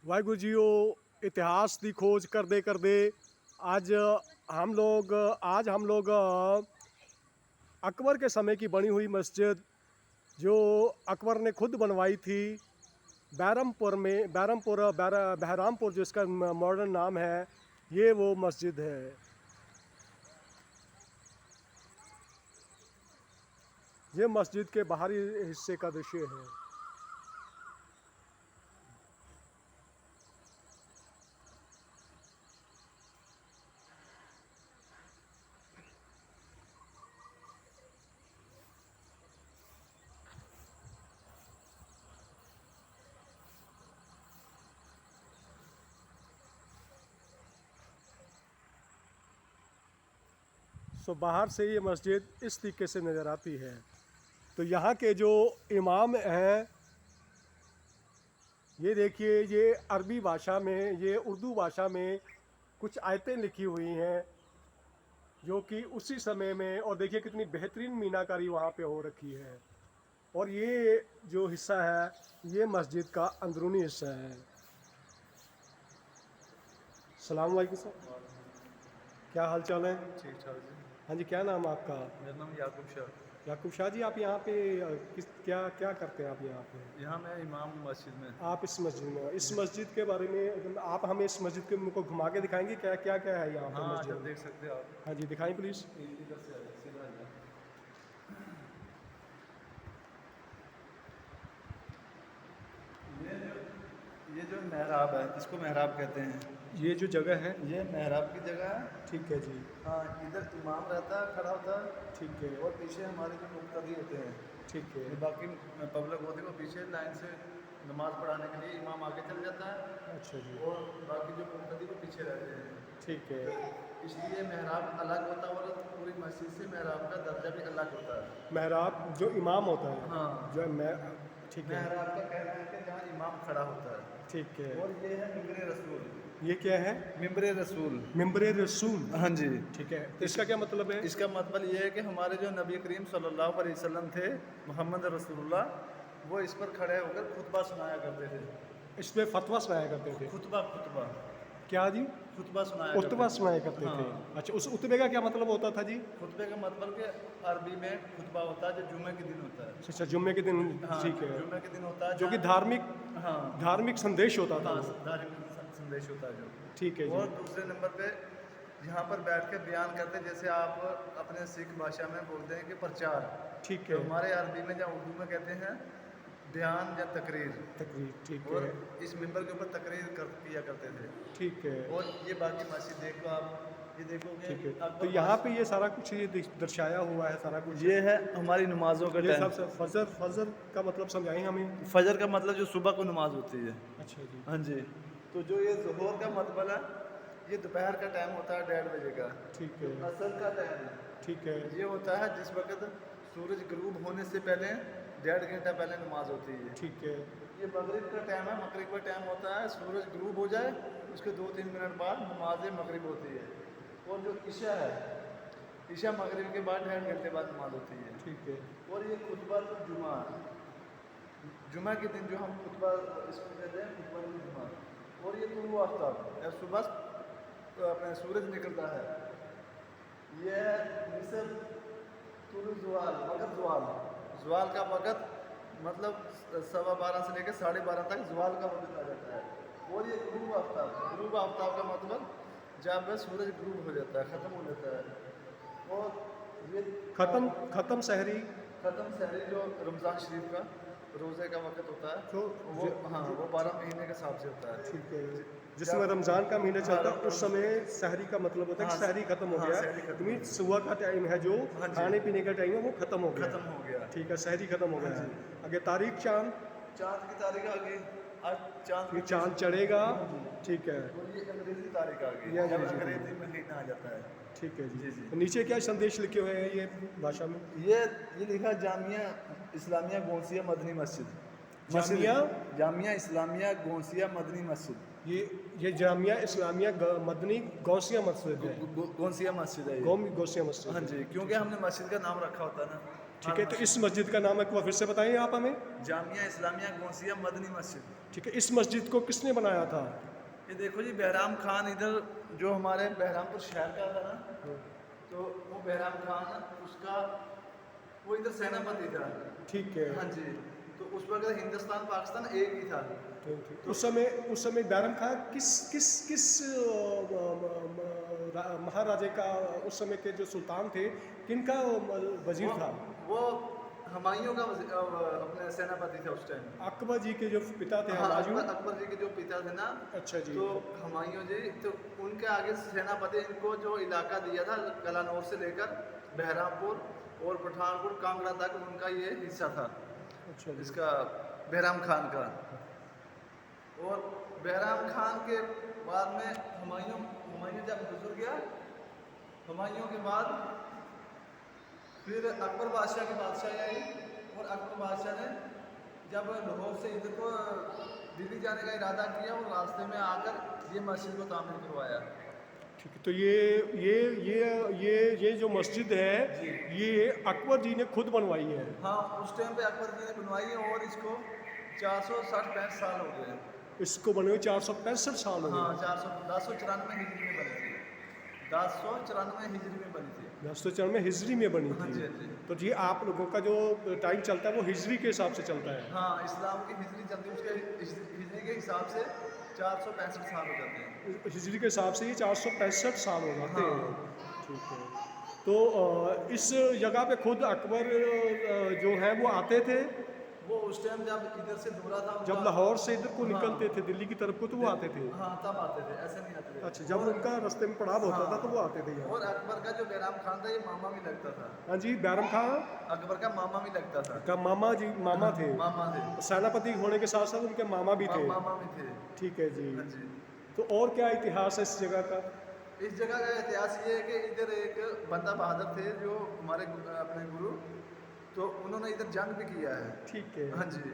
Waheguru JIO इतिहास की खोज करते करते आज हम लोग अकबर के समय की बनी हुई मस्जिद जो अकबर ने खुद बनवाई थी बहरामपुर जो इसका मॉडर्न नाम है, ये वो मस्जिद है। ये मस्जिद के बाहरी हिस्से का दृश्य है। तो बाहर से ये मस्जिद इस तरीके से नज़र आती है। तो यहाँ के जो इमाम हैं, ये देखिए, ये अरबी भाषा में, ये उर्दू भाषा में कुछ आयतें लिखी हुई हैं जो कि उसी समय में, और देखिए कितनी बेहतरीन मीनाकारी वहाँ पे हो रखी है। और ये जो हिस्सा है, ये मस्जिद का अंदरूनी हिस्सा है। सलाम वालेकुम सर, क्या हाल चाल है? ठीक ठाक जी। हाँ जी, क्या नाम आपका? मेरा नाम याकूब शाह। याकूब शाह जी, आप यहाँ पे क्या करते हैं आप यहाँ पे? यहाँ मैं इमाम मस्जिद में। आप इस मस्जिद में, इस मस्जिद के बारे में आप हमें इस मस्जिद के को घुमा के दिखाएंगे, क्या क्या क्या है यहाँ पे हाँ, मस्जिद जब में? देख सकते हैं आप। हाँ जी, दिखाएं प्लीज़। इधर से आइए, सीधा आइए। ये जो मेहराब है, इसको मेहराब कहते हैं। ये जो जगह है, ये मेहराब की जगह है। ठीक है जी, हाँ, इधर इमाम रहता है, खड़ा होता है, ठीक है, और पीछे हमारे जो मुक्तदी होते हैं, ठीक है, जो बाकी पब्लिक होती है, वो पीछे लाइन से नमाज पढ़ाने के लिए इमाम आगे चल जाता है, अच्छा जी, और बाकी जो मुक्तदी वो पीछे रहते हैं। ठीक है। इसलिए मेहराब अलग होता है, और पूरी मस्जिद से मेहराब का दर्जा भी अलग होता है। मेहराब जो इमाम होता है, हाँ, जो मैं, ठीक है, मेहराब का कहना है कि जहाँ इमाम खड़ा होता है। ठीक है। और ये है मिंबरे रसूल। ये क्या है? मिंबरे रसूल। मिंबरे रसूल। हाँ जी। ठीक है, तो इसका क्या मतलब है? इसका मतलब ये है कि हमारे जो नबी करीम सल्लल्लाहु अलैहि वसल्लम थे, मोहम्मद रसूलुल्लाह, वो इस पर खड़े होकर खुतबा सुनाया करते थे। इस पे फतवा सुनाया करते थे? खुतबा खुतबा क्या जी? खुतबा सुनाया उतबा सुनाया करते थे। हाँ। अच्छा, उस उतबे का क्या मतलब होता था जी? खुतबे का मतलब कि अरबी में खुतबा होता है जो जुम्मे के दिन होता है। अच्छा, जुम्मे के दिन, हाँ, ठीक है, जुम्मे के दिन होता है, जो कि जहाँ- हाँ, धार्मिक संदेश होता था हाँ, वो। धार्मिक संदेश होता है जो। ठीक है और जी, दूसरे नंबर पे यहाँ पर बैठ के बयान करते, जैसे आप अपने सिख भाषा में बोलते हैं कि प्रचार, ठीक तो है, हमारे अरबी में या उर्दू में कहते हैं बयान या तकरीर। तकरीर, ठीक और है, इस मिंबर के ऊपर तकरीर किया करते थे। ठीक है, और ये बाकी मस्जिद देखो आप, ये देखोगे ठीक है। अकबर तो यहाँ पे ये सारा कुछ ये दर्शाया हुआ है, सारा कुछ ये है हमारी नमाजों का ये टाइम। सब फजर का मतलब समझाएं हमें। फजर का मतलब जो सुबह को नमाज होती है। अच्छा जी, हाँ जी। तो जो ये ज़ोहर का मतलब है, ये दोपहर का टाइम होता है 1:30 बजे का। ठीक है, असर का टाइम है, ठीक है, ये होता है जिस वक्त सूरज गरूब होने से पहले 1.5 घंटा पहले नमाज होती है। ठीक है, ये मगरिब का टाइम है। मगरिब का टाइम होता है सूरज गरूब हो जाए, उसके 2-3 मिनट बाद नमाज मगरिब होती है। और जो ईशा है, ईशा मगरिब के बाद 1.5 घंटे बाद नमाज होती है। ठीक है, और ये खुतबा तो जुमा, जुमा के दिन जो हम खुतबा इसको कहते हैं, खुतबा तो जुमा। और ये तुलु आफ्ताब, जब सुबह अपने सूरज निकलता है, ये निसब तुलु ज़वाल, वक़्त ज़वाल, ज़वाल का वक़्त मतलब 12:15 से लेकर 12:30 तक ज़वाल का वक़्त आ जाता है। और ये गुरूब आफ्ताब, गुरूब आफ्ताब का मतलब जब सूरज गुरूब हो जाता है, ख़त्म हो जाता है। और ये खत्म सहरी, ख़त्म सहरी जो रमज़ान शरीफ का रोज़े का वक़्त होता है, तो वो हाँ, वो 12 महीने के हिसाब से होता है। ठीक है, जिसमें रमज़ान का महीना चलता है, उस समय सहरी का मतलब होता है कि हाँ, सहरी खत्म हो हाँ, गया, सहरी खत्म मीन सुबह का टाइम है, जो हाँ जी। खाने पीने का टाइम है, वो खत्म हो गया। ख़त्म हो गया। ठीक है, सहरी खत्म हो गया हाँ है। आगे तारीख चांद, चाँद की तारीख आ गई, आज चाँद ये चांद चढ़ेगा, ठीक है, और ये अंग्रेज़ी तारीख आ गई, ये जब अंग्रेज़ी अंग्रेज़ी महीना आ जाता है। ठीक है जी। जी, जी। तो नीचे क्या संदेश लिखे हुए हैं ये भाषा में? ये लिखा जामिया इस्लामिया गोंसिया मदनी मस्जिद। जामिया इस्लामिया गोंसिया मदनी मस्जिद। ये जामिया इस्लामिया मदनी गौसिया मस्जिद है। गोंसिया मस्जिद है ये। गौसिया मस्जिद। हाँ जी, क्योंकि हमने मस्जिद का नाम रखा होता है ना। ठीक है, तो इस मस्जिद का नाम एक बार फिर से बताइए आप हमें। जामिया इस्लामिया गौसिया मदनी मस्जिद। ठीक है, इस मस्जिद को किसने बनाया था? ये देखो जी, बहराम खान इधर जो हमारे बहरामपुर शहर का था ना, तो वो बहराम खान उसका वो इधर सेनापति था। ठीक है। हाँ जी, तो उस वक्त हिंदुस्तान पाकिस्तान एक ही था। उस समय बैरम खां किस किस किस महाराजे का, उस समय के जो सुल्तान थे, किनका वजीर था? वो हुमायूं का अपने सेनापति थे उस टाइम। अकबर जी के जो पिता थे, हाँ, हुमायूं। अकबर जी के जो पिता थे ना, अच्छा जी। तो हुमायूं जी, तो उनके आगे सेनापति इनको जो इलाका दिया था कलानौर से लेकर बहरामपुर और पठानकोट कांगड़ा तक, उनका ये हिस्सा था। अच्छा जी। इसका बहराम खान का। और बहराम खान के बाद में हुमायूं जब गुजर गया, हुमायूं के बाद फिर अकबर बादशाह की बादशाही आई, और अकबर बादशाह ने जब लाहौर से इधर को दिल्ली जाने का इरादा किया, और रास्ते में आकर ये मस्जिद को तामीर करवाया। ठीक है, तो ये जो मस्जिद है, ये अकबर जी ने खुद बनवाई है। हाँ, उस टाइम पे अकबर जी ने बनवाई है, और इसको 460-65 साल हो गए। इसको बने हुए 465 साल हो हाँ, गए। 1094 हिजरी में बनी थी। 1094 हिजरी में बनी थी। 1094 में हिजरी में बनी हाँ जी, थी। हाँ जी। तो ये आप लोगों का जो टाइम चलता है वो हिजरी के हिसाब से चलता है। हाँ, इस्लाम की हिजरी चलती है, उसके हिजरी के हिसाब से 465 साल हो जाते हैं। हिजरी के हिसाब से ये 465 साल हो जाते हाँ। हैं। ठीक है, तो इस जगह पे खुद अकबर जो हैं वो आते थे। वो उस टाइम जब इधर से दूरा था जब उनका- लाहौर से इधर को हाँ। निकलते थे दिल्ली की तरफ को, तो वो आते थे। हाँ, तब आते थे, ऐसे नहीं आते थे। अच्छा, जब उनका रास्ते में पड़ाव होता था तो वो आते थे यहाँ। और अकबर का जो बहराम खान था, ये मामा भी लगता था। हाँ जी, बैरम खां अकबर का मामा भी लगता था। का मामा जी, मामा थे। मामा थे। सेनापति होने के साथ साथ उनके मामा भी थे। मामा भी थे। ठीक है जी। हाँ जी। तो और क्या इतिहास है इस जगह का? इस जगह का इतिहास ये है कि इधर एक बंदा बहादुर थे जो हमारे अपने गुरु, तो उन्होंने इधर जंग भी किया है। ठीक है। हाँ जी,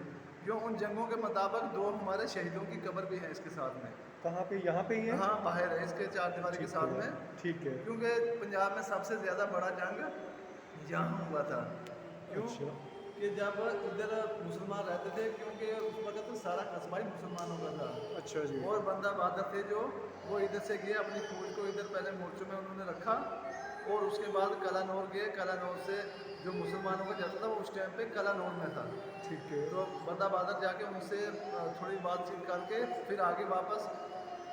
जो उन जंगों के मुताबिक 2 हमारे शहीदों की कब्र भी है इसके साथ में। कहाँ पे? यहाँ पे ही है? हाँ, बाहर है इसके चारदीवारी के ठीक साथ है, में। ठीक है। क्योंकि पंजाब में सबसे ज़्यादा बड़ा जंग यहाँ हुआ था। क्यों? अच्छा। कि जब इधर मुसलमान रहते थे, क्योंकि उस वक्त तो सारा कस्बा ही मुसलमानों का था। अच्छा जी। और बंदा बहादुर थे जो वो इधर से गए, अपनी फौज को इधर पहले मोर्चों में उन्होंने रखा, और उसके बाद कलानौर गए। कलानौर से जो मुसलमानों का जाता था वो उस टाइम पे कलानौर में था। ठीक है। तो बंदा बहादुर जाके उनसे थोड़ी बातचीत करके फिर आगे वापस,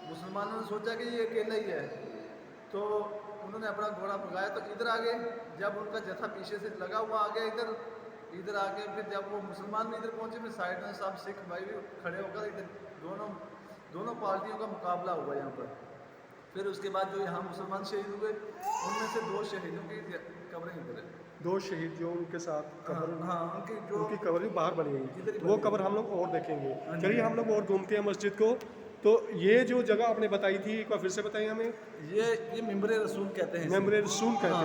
मुसलमानों ने सोचा कि ये अकेला ही है, तो उन्होंने अपना घोड़ा भगाया, तो इधर आ गए। जब उनका जत्था पीछे से लगा हुआ आ गया इधर आके, फिर जब वो मुसलमान भी इधर पहुंचे, फिर साइड में सब सिख भाई भी खड़े होकर इधर दोनों पार्टियों का मुकाबला हुआ यहाँ पर। फिर उसके बाद जो यहाँ मुसलमान शहीद हुए, उनमें से 2 शहीदों की कब्रें इधर है। 2 शहीद जो उनके साथ कब्र, हाँ, उनकी कब्र भी बाहर बनी इधर हुई, ही वो बनी कब्र हम लोग और देखेंगे। हाँ जी। चलिए हम लोग और घूमते हैं मस्जिद को। तो ये जो जगह आपने बताई थी, एक बार फिर से बताइए हमें। ये मिंबर रसूल कहते हैं इसे। मेम्बरे रसूल कहते हाँ,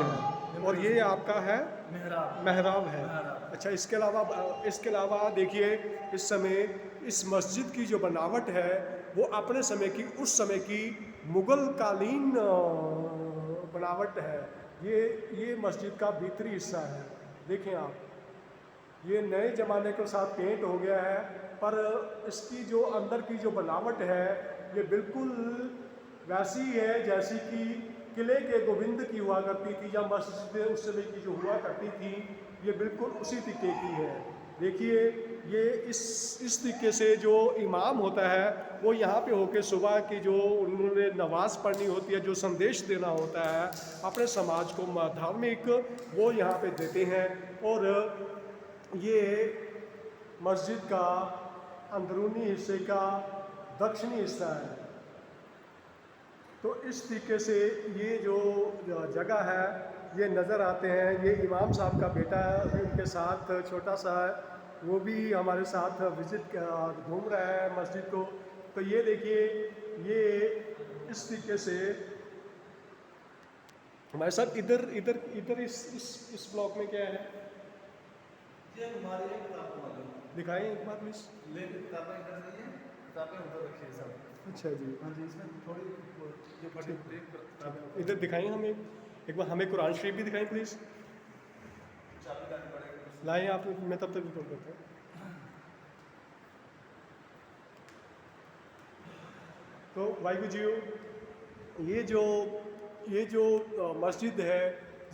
हैं, और ये आपका है मेहराब। मेहराब है। मेहराब। अच्छा, इसके अलावा देखिए, इस समय इस मस्जिद की जो बनावट है वो अपने समय की, उस समय की मुगल कालीन बनावट है। ये मस्जिद का भीतरी हिस्सा है। देखें आप, ये नए ज़माने के साथ पेंट हो गया है, पर इसकी जो अंदर की जो बनावट है ये बिल्कुल वैसी है जैसी कि किले के गोविंद की हुआ करती थी, या मस्जिद उस समय की जो हुआ करती थी, ये बिल्कुल उसी तरीके की है। देखिए, ये इस तरीके से जो इमाम होता है वो यहाँ पे होके सुबह की जो उन्होंने नमाज पढ़नी होती है, जो संदेश देना होता है अपने समाज को धार्मिक, वो यहाँ पे देते हैं। और ये मस्जिद का अंदरूनी हिस्से का दक्षिणी हिस्सा है। तो इस तरीके से ये जो जगह है ये नज़र आते हैं। ये इमाम साहब का बेटा उनके साथ छोटा सा है, वो भी हमारे साथ विज़िट घूम रहा है मस्जिद को। तो ये देखिए, ये इस तरीके से हमारे साथ इधर इस ब्लॉक में क्या है, ये हमारी एक किताबों वाली। दिखाएं एक बार प्लीज़। लेकिन किताबें इधर नहीं है, किताबें उधर रखी है सब। अच्छा जी, हाँ जी, इसमें थोड़ी जो फटी फटी किताबें इधर दिखाएं हमें एक बार, हमें कुरान शरीफ भी दिखाएं प्लीज़। चाबी लानी पड़ेगी। लाएं आप, मैं तब तक रिकॉर्ड करता हूँ। तो वाहिगुरु जी, ये जो मस्जिद है,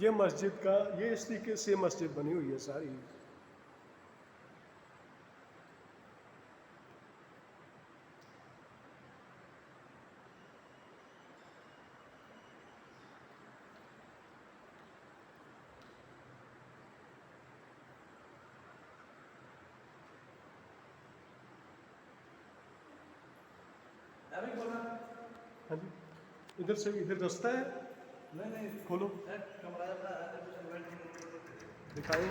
ये मस्जिद का ये इस तरीके से मस्जिद बनी हुई है सारी। हाँ जी, इधर से इधर रास्ता है, नहीं खोलो कमरा अपना है, कुछ इन्वेंट दिखाओ।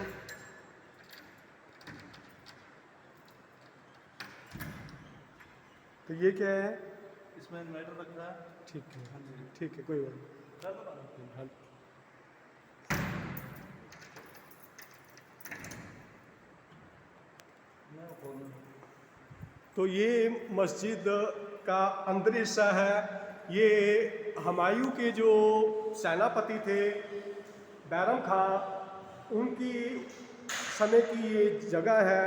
तो ये क्या है? इसमें इन्वर्टर रखा है। ठीक है, ठीक है, कोई बात नहीं। हाँ, तो ये मस्जिद का अंदर हिस्सा है। ये हुमायूं के जो सेनापति थे बैरम खां, उनकी समय की ये जगह है।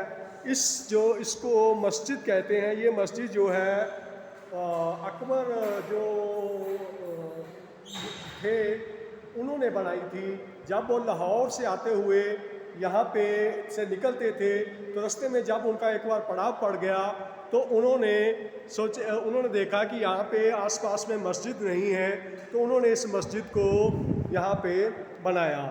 इसको मस्जिद कहते हैं। ये मस्जिद जो है अकबर जो थे उन्होंने बनाई थी। जब वो लाहौर से आते हुए यहाँ पे से निकलते थे तो रास्ते में जब उनका एक बार पड़ाव पड़ गया तो उन्होंने देखा कि यहाँ पे आसपास में मस्जिद नहीं है, तो उन्होंने इस मस्जिद को यहाँ पे बनाया।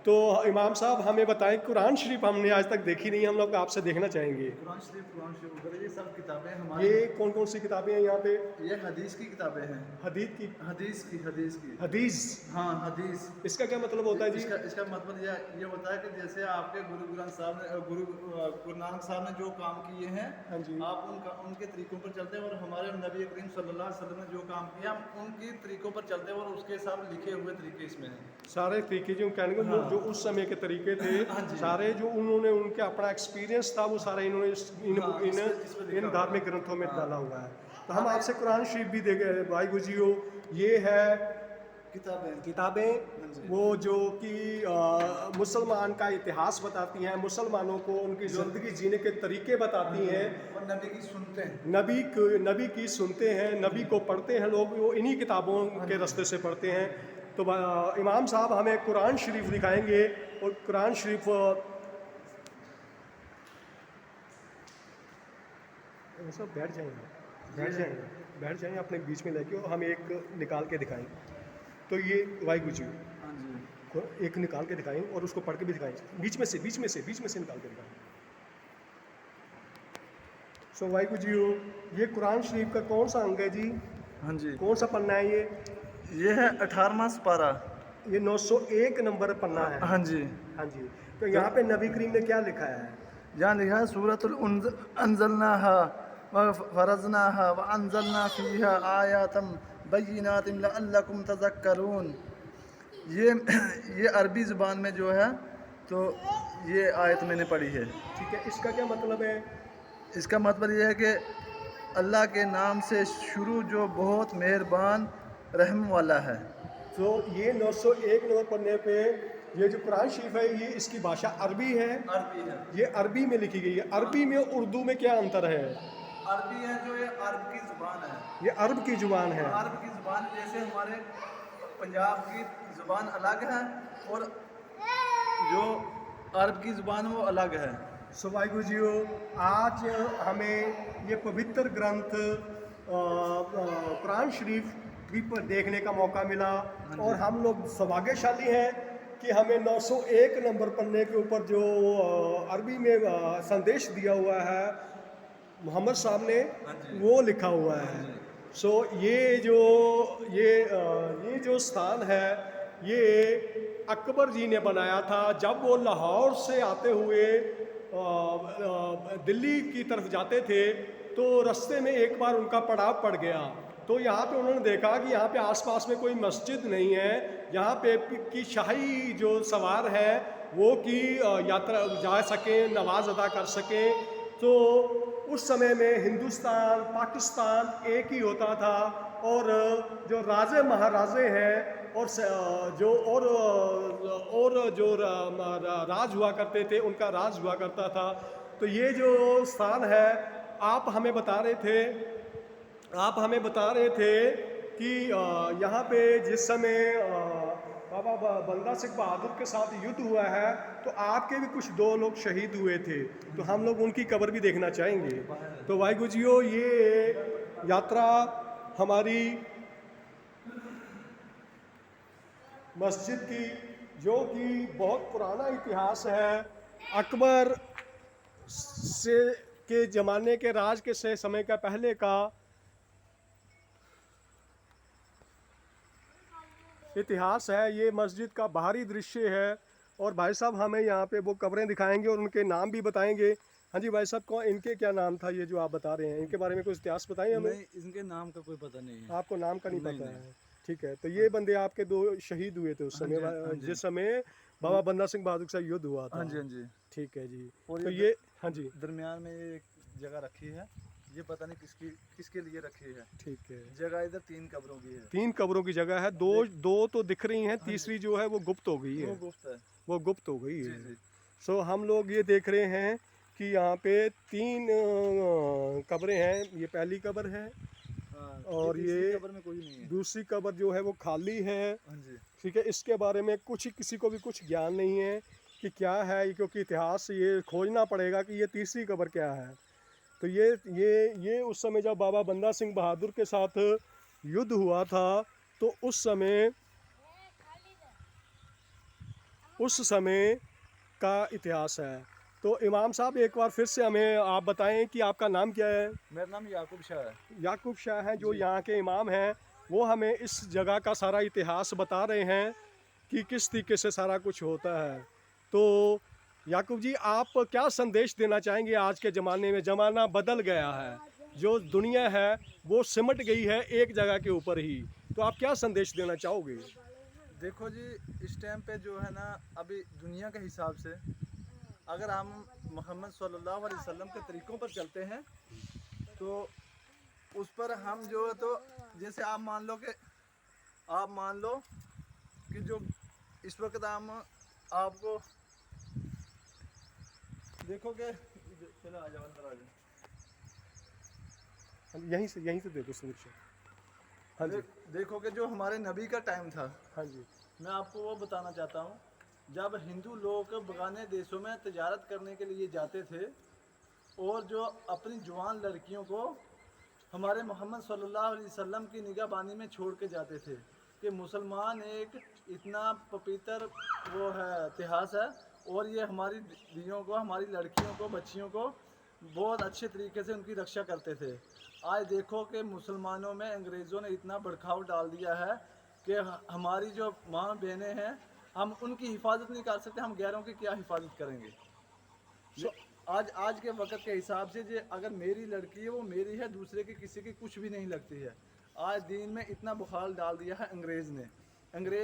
तो इमाम साहब हमें बताएं, कुरान शरीफ हमने आज तक देखी नहीं, हम लोग आपसे देखना चाहेंगे। कुरान शरीफ उधर ये सब किताबें हमारी। ये कौन कौन सी किताबें हैं यहाँ पे? ये हदीस की किताबें हैं। हदीस की? हदीस। हाँ, हदीस। इसका क्या मतलब होता है जी? इसका मतलब ये होता है कि जैसे आपके गुरु ग्रंथ साहब ने गुरु नानक साहब ने जो काम किए हैं, हाँ जी, आप उनके तरीकों पर चलते हैं, और हमारे नबी करीम सल्लल्लाहु अलैहि वसल्लम ने जो काम किया हम उनके तरीकों पर चलते हैं, और उसके सब लिखे हुए तरीके इसमें हैं। सारे तरीके जो कहने को हाँ। जो उस समय के तरीके थे, सारे जो उन्होंने उनके अपना एक्सपीरियंस था वो सारा इन्होंने इसमें इन लिखा धार्मिक ग्रंथों में डाला हुआ है। तो हम आपसे कुरान शरीफ भी देखे भाई गुजियो, ये है किताबें वो जो कि मुसलमान का इतिहास बताती हैं, मुसलमानों को उनकी ज़िंदगी जीने के तरीके बताती हैं, और नबी की सुनते हैं, नबी की सुनते हैं, नबी को पढ़ते हैं लोग, वो इन्हीं किताबों के रास्ते से पढ़ते हैं। तो इमाम साहब हमें कुरान शरीफ दिखाएंगे, और कुरान शरीफ सब बैठ जाएंगे अपने बीच में लेके, और हम एक निकाल के दिखाएं। तो ये वाहिगुरु जी एक निकाल के दिखाएं और उसको पढ़ के भी दिखाएं, बीच में से निकाल के दिखाएं। सो वाहिगुरु जी, ये कुरान शरीफ का कौन सा अंग है जी? हाँ जी, कौन सा पन्ना है ये है 18वां पारा, ये 901 नंबर पन्ना है। हाँ जी। तो यहाँ पे नबी करीम ने क्या लिखा है? यहाँ लिखा है सूरतुल अंज़लनाहा व फरज़नाहा व अंज़लना फ़ीहा आयातम बय्यिनातिन लअल्लकुम तज़क्करून। ये अरबी ज़ुबान में जो है, तो ये आयत मैंने पढ़ी है। ठीक है, इसका क्या मतलब है? इसका मतलब ये है कि अल्लाह के नाम से शुरू जो बहुत मेहरबान रहम वाला है। तो ये 901 नंबर पन्ने पे ये जो कुरान शरीफ है, ये इसकी भाषा अरबी है। ये अरबी में लिखी गई है। अरबी में उर्दू में क्या अंतर है? अरबी है जो ये अरब की ज़ुबान है। ये अरब की ज़ुबान है। अरब की ज़ुबान जैसे हमारे पंजाब की ज़ुबान अलग है, और जो अरब की ज़ुबान वो अलग है। सो वाहिगुरु जी, आज हमें ये पवित्र ग्रंथ कुरान शरीफ भी पर देखने का मौका मिला, और हम लोग सौभाग्यशाली हैं कि हमें 901 नंबर पन्ने के ऊपर जो अरबी में संदेश दिया हुआ है मोहम्मद साहब ने, वो लिखा हुआ है। सो ये जो स्थान है, ये अकबर जी ने बनाया था। जब वो लाहौर से आते हुए दिल्ली की तरफ जाते थे तो रास्ते में एक बार उनका पड़ाव पड़ गया। तो यहाँ पे उन्होंने देखा कि यहाँ पे आसपास में कोई मस्जिद नहीं है, यहाँ पे की शाही जो सवार है वो की यात्रा जा सकें, नमाज अदा कर सकें। तो उस समय में हिंदुस्तान पाकिस्तान एक ही होता था, और जो राजे महाराजे हैं और जो राज हुआ करते थे उनका राज हुआ करता था। तो ये जो स्थान है, आप हमें बता रहे थे कि यहाँ पे जिस समय बाबा बंदा सिंह बहादुर के साथ युद्ध हुआ है तो आपके भी कुछ 2 लोग शहीद हुए थे, तो हम लोग उनकी कब्र भी देखना चाहेंगे। तो वाहिगुरु जीओ, ये यात्रा हमारी मस्जिद की, जो कि बहुत पुराना इतिहास है, अकबर से के ज़माने के राज के से समय का पहले का इतिहास है। ये मस्जिद का बाहरी दृश्य है और भाई साहब हमें यहाँ पे वो कब्रें दिखाएंगे और उनके नाम भी बताएंगे। हाँ जी भाई साहब, कौन इनके क्या नाम था ये जो आप बता रहे हैं, इनके बारे में कुछ इतिहास बताएं हमें। नहीं, इनके नाम का कोई पता नहीं है। आपको नाम का नहीं नहीं, पता नहीं। है, ठीक है। तो ये बंदे आपके 2 शहीद हुए थे उस हाँ समय, जी, हाँ जी। जिस समय बाबा बंदा सिंह बहादुर के साथ युद्ध हुआ था। हाँ जी, हाँ जी। ठीक है जी। और तो ये ये, हाँ जी, दरमियान में ये एक जगह रखी है, ये पता नहीं किसके लिए रखी है। ठीक है। जगह इधर 3 कब्रों की है। 3 कब्रों की जगह है, दो तो दिख रही हैं, तीसरी जो है वो गुप्त हो गई वो है, गुप्त है। वो गुप्त हो गई जी, है। जी। सो हम लोग ये देख रहे हैं कि यहाँ पे 3 कब्रें हैं। ये पहली कब्र है हाँ, और तीसरी ये कब्र में कोई नहीं है। दूसरी कब्र जो है वो खाली है। हाँ जी। ठीक है, इसके बारे में किसी को भी कुछ ज्ञान नहीं है कि क्या है, क्योंकि इतिहास से ये खोजना पड़ेगा कि ये तीसरी कब्र क्या है। तो ये उस समय जब बाबा बंदा सिंह बहादुर के साथ युद्ध हुआ था तो उस समय का इतिहास है। तो इमाम साहब एक बार फिर से हमें आप बताएं कि आपका नाम क्या है। मेरा नाम याकूब शाह है। याकूब शाह हैं, जो जी। यहाँ के इमाम हैं, वो हमें इस जगह का सारा इतिहास बता रहे हैं कि किस तरीके से सारा कुछ होता है। तो याकूब जी, आप क्या संदेश देना चाहेंगे? आज के ज़माने में ज़माना बदल गया है, जो दुनिया है वो सिमट गई है एक जगह के ऊपर ही, तो आप क्या संदेश देना चाहोगे? देखो जी, इस टाइम पे जो है ना, अभी दुनिया के हिसाब से अगर हम मोहम्मद सल्लल्लाहु अलैहि वसल्लम के तरीक़ों पर चलते हैं तो उस पर हम जो है, तो जैसे आप मान लो कि जो इस वक्त हम आपको देखोगे, चलो आ जाओ, अंदर आ जाओ। यहीं से दे दो संदेश। हाँ जी, देखोगे जो हमारे नबी का टाइम था, हाँ जी, मैं आपको वो बताना चाहता हूँ। जब हिंदू लोग बगाने देशों में तजारत करने के लिए जाते थे और जो अपनी जवान लड़कियों को हमारे मोहम्मद सल्लल्लाहु अलैहि वसल्लम की निगाहबानी में छोड़ के जाते थे, कि मुसलमान एक इतना पवित्र वो है इतिहास है, और ये हमारी दियों को, हमारी लड़कियों को, बच्चियों को बहुत अच्छे तरीके से उनकी रक्षा करते थे। आज देखो कि मुसलमानों में अंग्रेज़ों ने इतना भड़काव डाल दिया है कि हमारी जो माँ बहनें हैं, हम उनकी हिफाजत नहीं कर सकते, हम गैरों की क्या हिफाजत करेंगे। आज के वक्त के हिसाब से जो अगर मेरी लड़की है वो मेरी है, दूसरे की किसी की कुछ भी नहीं लगती है। आज दीन में इतना बुखार डाल दिया है अंग्रेज़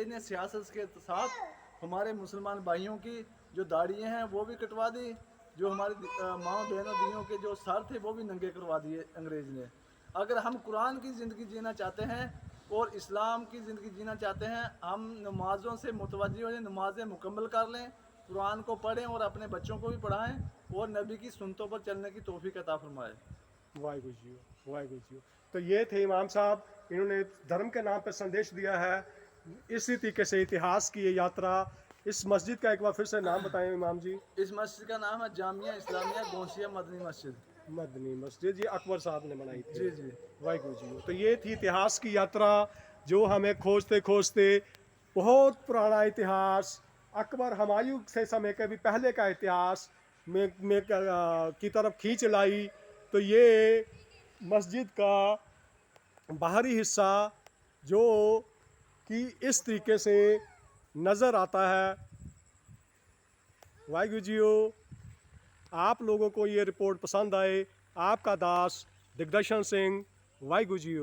ने सियासत के साथ हमारे मुसलमान भाइयों की जो दाढ़ियाँ हैं वो भी कटवा दी, जो हमारी माँ बहनों दियों के जो सर थे वो भी नंगे करवा दिए अंग्रेज़ ने। अगर हम कुरान की ज़िंदगी जीना चाहते हैं और इस्लाम की ज़िंदगी जीना चाहते हैं, हम नमाज़ों से मुतवज्जि हो जाएं, नमाज़ें मुकम्मल कर लें, कुरान को पढ़ें और अपने बच्चों को भी पढ़ाएं और नबी की सुन्नतों पर चलने की तौफीक अता फरमाए। वाहिगुरु जी, वाहिगुरु जी। तो ये थे इमाम साहब, इन्होंने धर्म के नाम पर संदेश दिया है। इसी तरीके से इतिहास की ये यात्रा। इस मस्जिद का एक बार फिर से नाम बताएं इमाम जी। इस मस्जिद का नाम है जामिया इस्लामिया गौसिया मदनी मस्जिद। मदनी मस्जिद, ये अकबर साहब ने बनाई थी। जी जी। वाहिगुरु जी। तो ये थी इतिहास की यात्रा, जो हमें खोजते खोजते बहुत पुराना इतिहास, अकबर हुमायूं से समय के भी पहले का इतिहास की तरफ खींच लाई। तो ये मस्जिद का बाहरी हिस्सा जो कि इस तरीके से नज़र आता है। वाहिगुरु जी, आप लोगों को ये रिपोर्ट पसंद आए, आपका दास दिग्दर्शन सिंह। वाहिगुरु जी।